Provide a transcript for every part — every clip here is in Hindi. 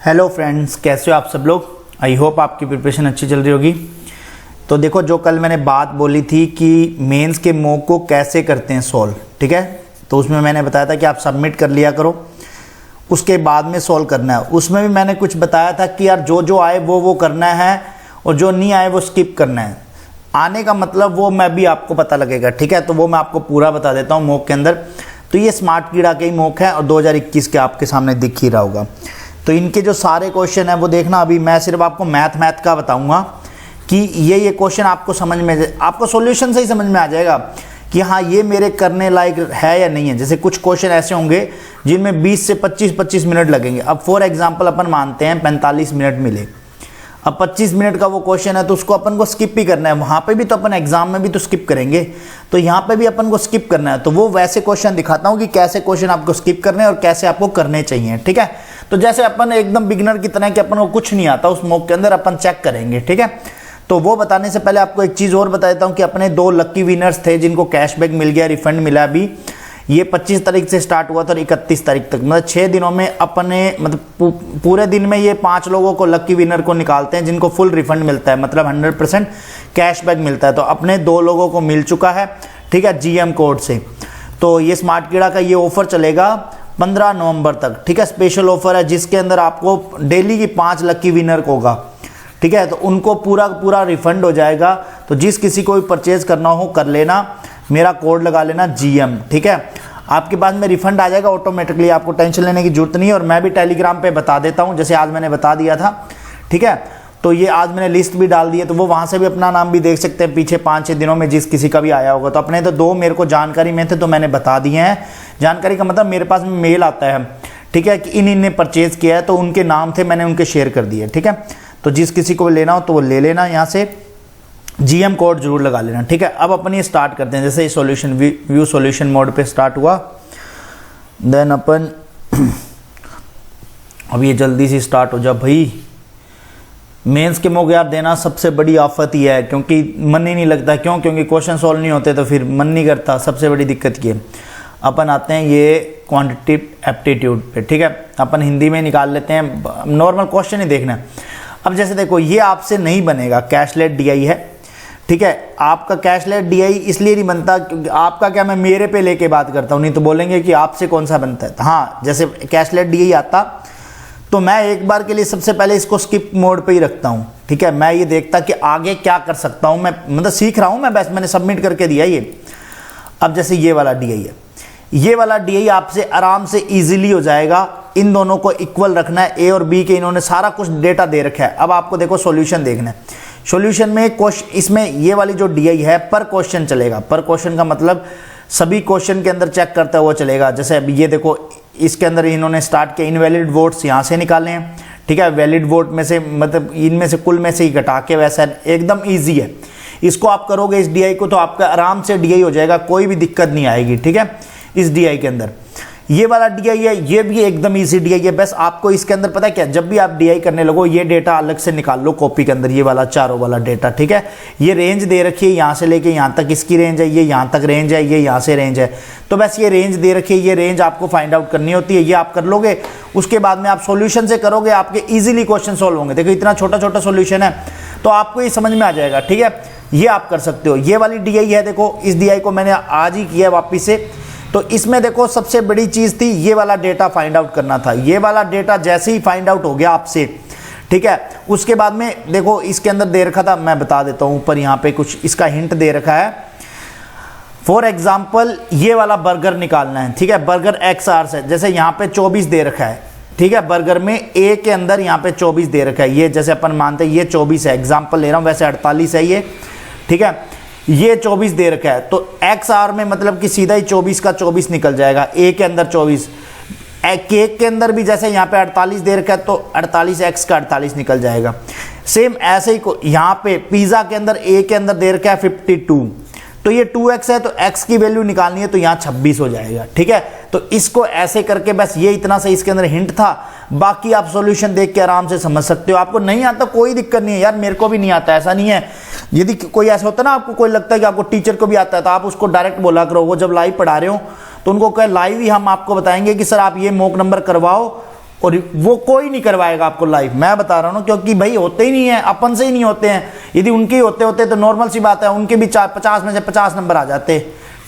हेलो फ्रेंड्स, कैसे हो आप सब लोग। आई होप आपकी प्रिपरेशन अच्छी चल रही होगी। तो देखो, जो कल मैंने बात बोली थी कि मेंस के मॉक को कैसे करते हैं सॉल्व, ठीक है। तो उसमें मैंने बताया था कि आप सबमिट कर लिया करो, उसके बाद में सॉल्व करना है। उसमें भी मैंने कुछ बताया था कि यार जो जो आए वो करना है और जो नहीं आए वो स्किप करना है। आने का मतलब वो मैं भी आपको पता लगेगा, ठीक है। तो वो मैं आपको पूरा बता देता हूँ मॉक के अंदर। तो ये स्मार्ट कीड़ा के ही मॉक है और 2021 के आपके सामने दिख ही रहा होगा। तो इनके जो सारे क्वेश्चन है वो देखना। अभी मैं सिर्फ आपको मैथ का बताऊंगा कि ये क्वेश्चन आपको समझ में, आपको सॉल्यूशन से ही समझ में आ जाएगा कि हाँ ये मेरे करने लायक है या नहीं है। जैसे कुछ क्वेश्चन ऐसे होंगे जिनमें 20 से 25 मिनट लगेंगे। अब फॉर एग्जांपल अपन मानते हैं 45 मिनट मिले, अब 25 मिनट का वो क्वेश्चन है तो उसको अपन को स्किप भी करना है। वहाँ पे भी तो अपन एग्जाम में भी तो स्किप करेंगे, तो यहाँ पे भी अपन को स्किप करना है। तो वो वैसे क्वेश्चन दिखाता हूँ कि कैसे क्वेश्चन आपको स्किप करने हैं और कैसे आपको करने चाहिए, ठीक है। तो जैसे अपन एकदम बिगिनर की तरह कि अपन को कुछ नहीं आता, उस मॉक के अंदर अपन चेक करेंगे, ठीक है। तो वो बताने से पहले आपको एक चीज़ और बता देता हूँ कि अपने 2 लक्की विनर्स थे जिनको कैशबैक मिल गया, रिफंड मिला। अभी ये 25 तारीख से स्टार्ट हुआ था और 31 तारीख तक, मतलब 6 दिनों में अपने, मतलब पूरे दिन में ये 5 लोगों को, लक्की विनर को निकालते हैं जिनको फुल रिफंड मिलता है, मतलब 100% कैशबैक मिलता है। तो अपने 2 लोगों को मिल चुका है, ठीक है, GM कोड से। तो ये स्मार्ट कीड़ा का ये ऑफर चलेगा 15 नवंबर तक, ठीक है। स्पेशल ऑफर है जिसके अंदर आपको डेली की 5 लक्की विनर को होगा, ठीक है। तो उनको पूरा रिफंड हो जाएगा। तो जिस किसी को भी परचेज करना हो कर लेना, मेरा कोड लगा लेना GM, ठीक है। आपके पास में रिफंड आ जाएगा ऑटोमेटिकली, आपको टेंशन लेने की जरूरत नहीं है। और मैं भी टेलीग्राम पे बता देता हूं, जैसे आज मैंने बता दिया था, ठीक है। तो ये आज मैंने लिस्ट भी डाल दी है, तो वो वहां से भी अपना नाम भी देख सकते हैं पीछे 5-6 दिनों में जिस किसी का भी आया होगा। तो अपने तो 2 मेरे को जानकारी में थे तो मैंने बता दिए हैं। जानकारी का मतलब मेरे पास में मेल आता है, ठीक है, कि इन ने परचेज किया है, तो उनके नाम थे, मैंने उनके शेयर कर दिए, ठीक है। तो जिस किसी को लेना हो तो वो ले लेना, यहाँ से GM कोड जरूर लगा लेना, ठीक है। अब अपन ये स्टार्ट करते हैं। जैसे सॉल्यूशन व्यू सॉल्यूशन मोड पे स्टार्ट हुआ, देन अपन अब ये जल्दी से स्टार्ट हो जा भाई। मेंस के मॉक यार देना सबसे बड़ी आफत ही है, क्योंकि मन ही नहीं लगता। क्योंकि क्वेश्चन सॉल्व नहीं होते तो फिर मन नहीं करता। सबसे बड़ी दिक्कत ये। अपन आते हैं ये क्वांटिटेटिव एप्टीट्यूड पे, ठीक है। अपन हिंदी में निकाल लेते हैं, नॉर्मल क्वेश्चन ही देखना है। अब जैसे देखो, ये आपसे नहीं बनेगा, कैशलेट DI है, ठीक है। आपका कैशलेट DI इसलिए नहीं बनता क्योंकि आपका क्या, मैं मेरे पे लेके बात करता हूँ, नहीं तो बोलेंगे कि आपसे कौन सा बनता है। हाँ, जैसे कैशलेट DI आता तो मैं एक बार के लिए सबसे पहले इसको स्किप मोड पे ही रखता हूँ, ठीक है। मैं ये देखता कि आगे क्या कर सकता हूँ मैं, मतलब सीख रहा हूँ मैं, बस मैंने सबमिट करके दिया ये। अब जैसे ये वाला DI है, ये वाला DI आपसे आराम से इजीली हो जाएगा। इन दोनों को इक्वल रखना है, A और B के इन्होंने सारा कुछ डेटा दे रखा है। अब आपको देखो सॉल्यूशन देखना है। सॉल्यूशन में क्वेश्चन, इसमें ये वाली जो DI है पर क्वेश्चन चलेगा। पर क्वेश्चन का मतलब सभी क्वेश्चन के अंदर चेक करता है वो चलेगा। जैसे अभी ये देखो, इसके अंदर इन्होंने स्टार्ट किया, इनवैलिड वोट्स यहाँ से निकाले हैं, ठीक है। वैलिड वोट में से, मतलब इनमें से कुल में से ही घटा के, वैसा एकदम ईजी है। इसको आप करोगे इस DI को तो आपका आराम से DI हो जाएगा, कोई भी दिक्कत नहीं आएगी, ठीक है। इस DI के अंदर ये वाला DI है, ये भी एकदम इजी DI है। बस आपको इसके अंदर पता है क्या, जब भी आप DI करने लगो ये डेटा अलग से निकाल लो कॉपी के अंदर, ये वाला चारों वाला डेटा, ठीक है। ये रेंज दे रखी है, यहाँ से लेके यहाँ तक इसकी रेंज है, ये यहाँ तक रेंज है, ये यहाँ से रेंज है। तो बस ये रेंज दे रखी है, ये रेंज आपको फाइंड आउट करनी होती है। ये आप कर लोगे, उसके बाद में आप सॉल्यूशन से करोगे, आपके इजीली क्वेश्चन सॉल्व होंगे। देखो इतना छोटा छोटा सॉल्यूशन है तो आपको ये समझ में आ जाएगा, ठीक है। ये आप कर सकते हो। ये वाली DI है, देखो इस DI को मैंने आज ही किया वापिस से। तो इसमें देखो सबसे बड़ी चीज थी ये वाला डेटा फाइंड आउट करना था। ये वाला डेटा जैसे ही फाइंड आउट हो गया आपसे, ठीक है, उसके बाद में देखो इसके अंदर दे रखा था, मैं बता देता हूं ऊपर यहाँ पे कुछ इसका हिंट दे रखा है। फॉर एग्जाम्पल ये वाला बर्गर निकालना है, ठीक है। बर्गर XR से, जैसे यहाँ पे 24 दे रखा है, ठीक है। बर्गर में A के अंदर यहाँ पे 24 दे रखा है। ये जैसे अपन मानते हैं ये 24 है, एग्जाम्पल ले रहा हूँ, वैसे 48 है ये, ठीक है। ये 24 दे रखा है तो XR में मतलब कि सीधा ही 24 का 24 निकल जाएगा। A के अंदर 24, केक के अंदर भी जैसे यहाँ पे 48 दे रखा है तो 48X का 48 निकल जाएगा। सेम ऐसे ही को यहाँ पे पिज्जा के अंदर A के अंदर दे रखा है 52, तो ये 2x है तो x की वैल्यू निकालनी है तो यहाँ 26 हो जाएगा, ठीक है। तो इसको ऐसे करके, बस ये इतना सा इसके अंदर हिंट था। बाकी आप सॉल्यूशन देख के आराम से समझ सकते हो। आपको नहीं आता कोई दिक्कत नहीं है यार, मेरे को भी नहीं आता, ऐसा नहीं है। यदि कोई ऐसा होता है ना, आपको कोई लगता है कि आपको टीचर को भी आता है तो आप उसको डायरेक्ट बोला करो। वो जब लाइव पढ़ा रहे हो तो उनको कहे लाइव ही हम आपको बताएंगे कि सर आप ये मॉक नंबर करवाओ और वो कोई नहीं करवाएगा आपको लाइव, मैं बता रहा हूँ, क्योंकि भाई होते ही नहीं है, अपन से ही नहीं होते हैं। यदि उनके ही होते होते तो नॉर्मल सी बात है, उनके भी 50 में से 50 नंबर आ जाते,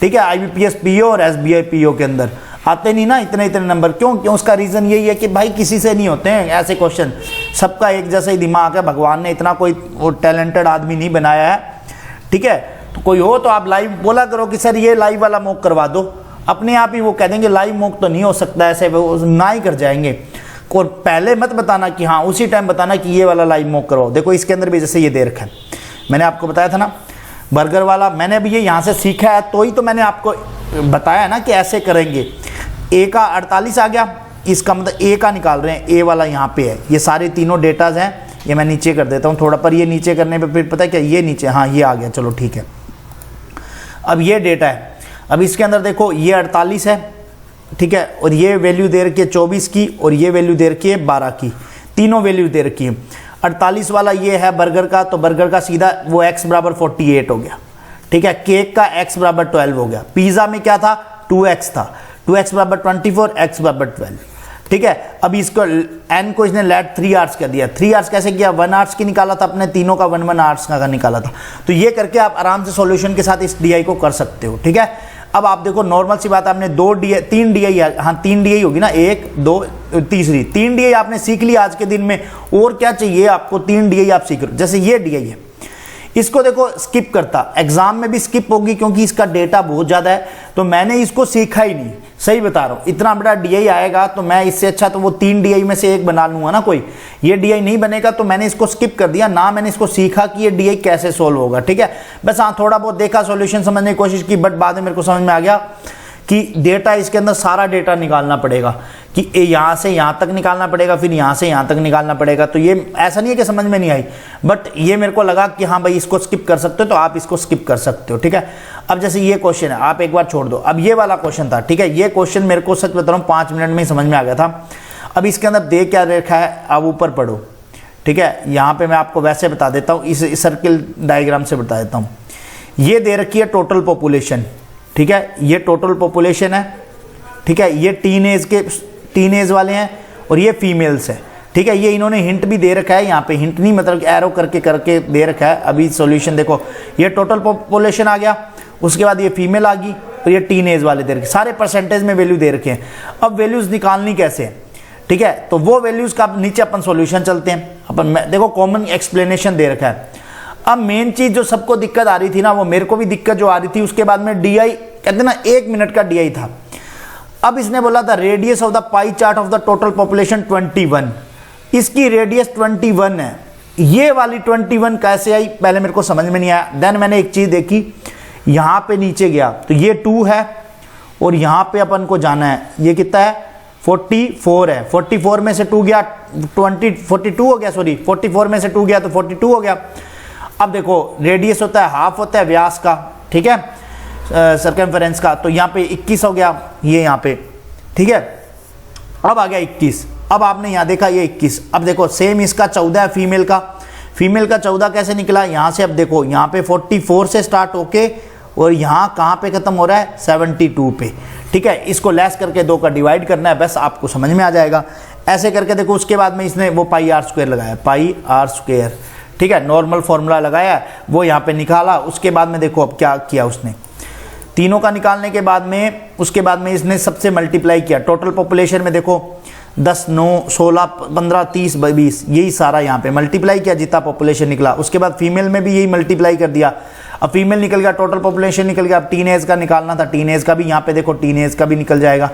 ठीक है। IBPS PO और SBI PO के अंदर आते नहीं ना इतने नंबर। क्यों? उसका रीज़न यही है कि भाई किसी से नहीं होते हैं ऐसे क्वेश्चन, सबका एक जैसा ही दिमाग है, भगवान ने इतना कोई टैलेंटेड आदमी नहीं बनाया है, ठीक है। तो कोई हो तो आप लाइव बोला करो कि सर ये लाइव वाला मॉक करवा दो, अपने आप ही वो कह देंगे लाइव मॉक तो नहीं हो सकता, ऐसे वो ना ही कर जाएंगे। और पहले मत बताना कि हाँ, उसी टाइम बताना कि ये वाला लाइव मॉक करवाओ। देखो इसके अंदर भी जैसे ये दे रखा है, मैंने आपको बताया था ना बर्गर वाला, मैंने अभी ये यहाँ से सीखा है तो ही तो मैंने आपको बताया ना कि ऐसे करेंगे। A का 48 आ गया, इसका मतलब A का निकाल रहे हैं, A वाला यहाँ पे है, ये सारे तीनों डेटाज हैं। ये मैं नीचे कर देता हूँ थोड़ा, पर ये नीचे करने पे फिर पता है क्या, ये नीचे, हाँ ये आ गया, चलो ठीक है। अब ये डेटा है, अब इसके अंदर देखो ये 48 है, ठीक है, और ये वैल्यू दे रखी है 24 की, और ये वैल्यू दे रखी है 12 की, तीनों वैल्यू दे रखी है। 48 वाला ये है बर्गर का, तो बर्गर का सीधा वो x बराबर 48 हो गया, ठीक है। केक का x बराबर 12 हो गया। पिज़्ज़ा में क्या था, 2x था, 2x बराबर 24, x बराबर 12, ठीक है। अभी इसको n को इसने लेट 3 आवर्स कर दिया। 3 आवर्स कैसे किया, 1 आवर्स की निकाला था अपने, तीनों का 1 आवर्स का निकाला था। तो ये करके आप आराम से सॉल्यूशन के साथ इस DI को कर सकते हो, ठीक है। अब आप देखो नॉर्मल सी बात, आपने 3 DI, हाँ 3 DI होगी ना, 1 2 तीसरी 3 DI आपने सीख ली आज के दिन में। और क्या चाहिए आपको, 3 DI आप सीख रहे हो। जैसे ये DI है, इसको देखो स्किप करता, एग्जाम में भी स्किप होगी क्योंकि इसका डेटा बहुत ज़्यादा है, तो मैंने इसको सीखा ही नहीं, सही बता रहा हूँ। इतना बड़ा DI आएगा तो मैं इससे अच्छा तो वो 3 DI में से एक बना लूँगा ना कोई, ये DI नहीं बनेगा, तो मैंने इसको स्किप कर दिया ना, मैंने इसको सीखा कि ये DI कैसे सोल्व होगा, ठीक है। बस हाँ थोड़ा बहुत देखा, सॉल्यूशन समझने की कोशिश की, बट बाद में मेरे को समझ में आ गया कि डेटा, इसके अंदर सारा डेटा निकालना पड़ेगा, कि यहाँ से यहाँ तक निकालना पड़ेगा, फिर यहाँ से यहाँ तक निकालना पड़ेगा। तो ये ऐसा नहीं है कि समझ में नहीं आई, बट ये मेरे को लगा कि हाँ भाई इसको स्किप कर सकते हो, तो आप इसको स्किप कर सकते हो, ठीक है। अब जैसे ये क्वेश्चन है, आप एक बार छोड़ दो, अब ये वाला क्वेश्चन था, ठीक है। ये क्वेश्चन मेरे को सच बता रहा हूँ 5 मिनट में ही समझ में आ गया था। अब इसके अंदर दे क्या रखा है, आप ऊपर पढ़ो, ठीक है। यहाँ पे मैं आपको वैसे बता देता हूँ, इस सर्किल डायग्राम से बता देता हूँ। ये दे रखी है टोटल पॉपुलेशन, ठीक है, ये टोटल पॉपुलेशन है, ठीक है। ये टीनेज वाले हैं और ये फीमेल्स है, ठीक है। ये इन्होंने हिंट भी दे रखा है, यहाँ पे हिंट नहीं मतलब एरो करके दे रखा है। अभी सॉल्यूशन देखो, ये टोटल पॉपुलेशन आ गया, उसके बाद ये फीमेल आ गई, और ये टीनेज वाले दे रखे, सारे परसेंटेज में वैल्यू दे रखे हैं। अब वैल्यूज निकालनी कैसे, ठीक है, तो वो वैल्यूज का नीचे अपन सॉल्यूशन चलते हैं। अपन देखो कॉमन एक्सप्लेनेशन दे रखा है। अब मेन चीज जो सबको दिक्कत आ रही थी ना, वो मेरे को भी दिक्कत जो आ रही थी, उसके बाद में DI कहते ना 1 मिनट का DI था। अब इसने बोला था radius of the pie chart of the total population 21, इसकी रेडियस 21 है। ये वाली 21 कैसे आई, पहले मेरे को समझ में नहीं आया। देन मैंने एक चीज देखी, यहां पे नीचे गया तो ये 2 है, और यहां पे अपन को जाना है, ये कितना है 44 है। 44 में से 2 गया 42 हो गया, सॉरी 44 में से 2 गया तो 42 हो गया। अब देखो रेडियस होता है हाफ होता है व्यास का, ठीक है, सर्कमफेरेंस का, तो यहाँ पे 21 हो गया, ये यहाँ पे, ठीक है। अब आ गया 21, अब आपने यहाँ देखा ये 21। अब देखो सेम इसका 14 है फीमेल का 14 कैसे निकला, यहाँ से अब देखो यहाँ पे 44 से स्टार्ट होके और यहाँ कहाँ पे खत्म हो रहा है 72 पे, ठीक है। इसको लेस करके 2 का डिवाइड करना है, बस आपको समझ में आ जाएगा। ऐसे करके देखो, उसके बाद में इसने वो पाई आर स्क्वायर लगाया, पाई आर स्क्वायर, ठीक है, नॉर्मल फॉर्मूला लगाया, वो यहाँ पे निकाला। उसके बाद में देखो अब क्या किया उसने, तीनों का निकालने के बाद में, उसके बाद में इसने सबसे मल्टीप्लाई किया। टोटल पॉपुलेशन में देखो 10 9 16 15 30 20, यही सारा यहाँ पे मल्टीप्लाई किया, जितना पॉपुलेशन निकला। उसके बाद फीमेल में भी यही मल्टीप्लाई कर दिया। अब फीमेल निकल गया, टोटल पॉपुलेशन निकल गया। अब टीनेज का निकालना था, टीनेज का भी यहाँ पे देखो टीनेज का भी निकल जाएगा।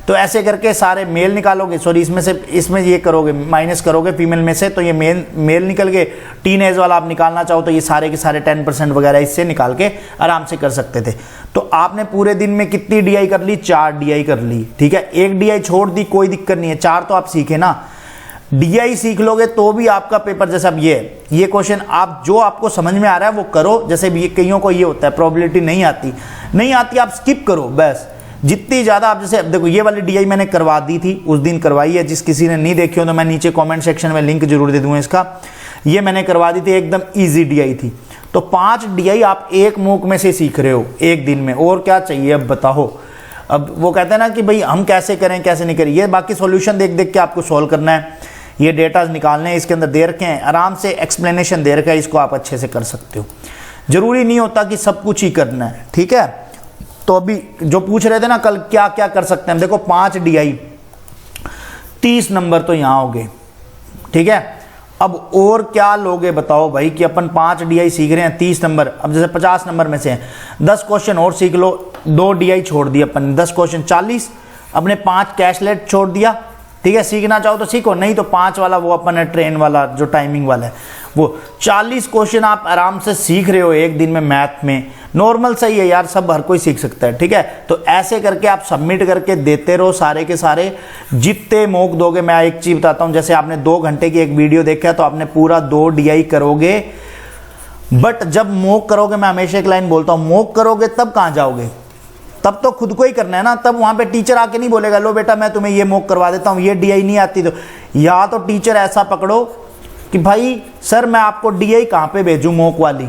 तो ऐसे करके सारे मेल निकालोगे, सॉरी इसमें ये करोगे, माइनस करोगे फीमेल में से, तो ये मेल निकल गए। टीनेज वाला आप निकालना चाहो तो ये सारे के सारे 10% वगैरह इससे निकाल के आराम से कर सकते थे। तो आपने पूरे दिन में कितनी DI कर ली, 4 DI कर ली, ठीक है। एक DI छोड़ दी, कोई दिक्कत नहीं है, 4 तो आप सीखे ना। DI सीख लोगे तो भी आपका पेपर, जैसे अब ये क्वेश्चन आप जो आपको समझ में आ रहा है वो करो। जैसे भी कईयों को ये होता है प्रोबेबिलिटी नहीं आती आप स्किप करो बस। जितनी ज़्यादा आप, जैसे देखो ये वाली DI मैंने करवा दी थी, उस दिन करवाई है। जिस किसी ने नहीं देखी हो तो मैं नीचे कमेंट सेक्शन में लिंक जरूर दे दूंगा इसका। ये मैंने करवा दी थी, एकदम इजी DI थी। तो 5 DI आप एक मूक में से सीख रहे हो एक दिन में, और क्या चाहिए अब बताओ। अब वो कहते हैं ना कि भाई हम कैसे करें कैसे नहीं करें, ये बाकी सॉल्यूशन देख देख के आपको सॉल्व करना है, ये डेटा निकालने हैं, इसके अंदर दे रखे हैं, आराम से एक्सप्लेनेशन दे रखा है, इसको आप अच्छे से कर सकते हो। जरूरी नहीं होता कि सब कुछ ही करना है, ठीक है। तो अभी जो पूछ रहे थे ना कल क्या क्या कर सकते हैं, देखो 5 DI 30 नंबर तो यहाँ हो गए, ठीक है। अब और क्या लोगे बताओ भाई कि अपन 5 DI सीख रहे हैं 30 नंबर, अब जैसे 50 नंबर में से हैं 10 क्वेश्चन और सीख लो, 2 DI छोड़ दिए अपन, 10 क्वेश्चन 40, अपने 5 कैशलेट छोड़ दिया, ठीक है। सीखना चाहो तो सीखो, नहीं तो 5 वाला वो अपन है ट्रेन वाला जो टाइमिंग वाला है, वो 40 क्वेश्चन आप आराम से सीख रहे हो एक दिन में मैथ में, नॉर्मल सही है यार, सब हर कोई सीख सकता है, ठीक है। तो ऐसे करके आप सबमिट करके देते रहो सारे के सारे, जितने मॉक दोगे। मैं एक चीज बताता हूं, जैसे आपने 2 घंटे की एक वीडियो देखा तो आपने पूरा 2 DI करोगे, बट जब मॉक करोगे, मैं हमेशा एक लाइन बोलता हूं, मॉक करोगे तब कहां जाओगे, तब तो खुद को ही करना है ना, तब वहां पे टीचर आके नहीं बोलेगा लो बेटा मैं तुम्हें ये मॉक करवा देता हूं, ये DI नहीं आती तो, या तो टीचर ऐसा पकड़ो कि भाई सर मैं आपको DI कहां पे भेजूं मॉक वाली,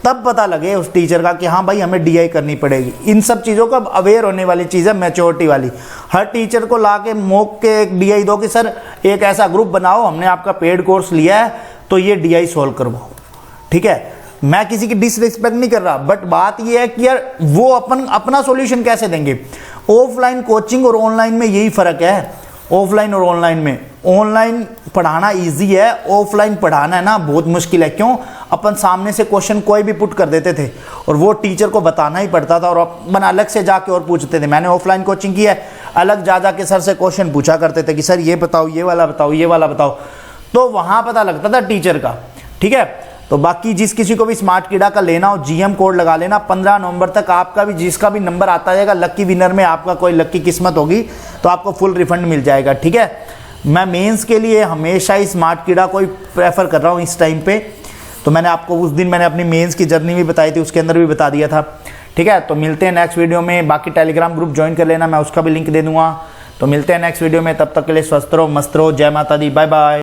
तब पता लगे उस टीचर का कि हाँ भाई हमें DI करनी पड़ेगी। इन सब चीज़ों का अवेयर होने वाली चीज़ है, मैच्योरिटी वाली। हर टीचर को ला के मॉक के एक DI दो कि सर एक ऐसा ग्रुप बनाओ, हमने आपका पेड कोर्स लिया है तो ये DI सॉल्व करवाओ, ठीक है। मैं किसी की डिसरिस्पेक्ट नहीं कर रहा, बट बात ये है कि यार वो अपना सॉल्यूशन कैसे देंगे। ऑफलाइन कोचिंग और ऑनलाइन में यही फर्क है, ऑफलाइन और ऑनलाइन में, ऑनलाइन पढ़ाना इजी है, ऑफलाइन पढ़ाना है ना बहुत मुश्किल है। क्यों, अपन सामने से क्वेश्चन कोई भी पुट कर देते थे और वो टीचर को बताना ही पड़ता था, और अपन अलग से जाके और पूछते थे। मैंने ऑफलाइन कोचिंग की है, अलग जा के सर से क्वेश्चन पूछा करते थे कि सर ये बताओ, ये वाला बताओ, ये वाला बताओ, तो वहां पता लगता था टीचर का, ठीक है। तो बाकी जिस किसी को भी स्मार्ट कीड़ा का लेना हो, GM कोड लगा लेना, 15 नवंबर तक आपका भी जिसका भी नंबर आता जाएगा, लकी विनर में आपका कोई लकी किस्मत होगी तो आपको फुल रिफंड मिल जाएगा, ठीक है। मैं मेंस के लिए हमेशा ही स्मार्ट कीड़ा को ही प्रेफर कर रहा हूँ इस टाइम पे। तो मैंने आपको उस दिन मैंने अपनी मेंस की जर्नी भी बताई थी, उसके अंदर भी बता दिया था, ठीक है। तो मिलते हैं नेक्स्ट वीडियो में, बाकी टेलीग्राम ग्रुप ज्वाइन कर लेना, मैं उसका भी लिंक दे दूंगा। तो मिलते हैं नेक्स्ट वीडियो में, तब तक के लिए स्वस्थ रहो, मस्त रहो, जय माता दी, बाय बाय।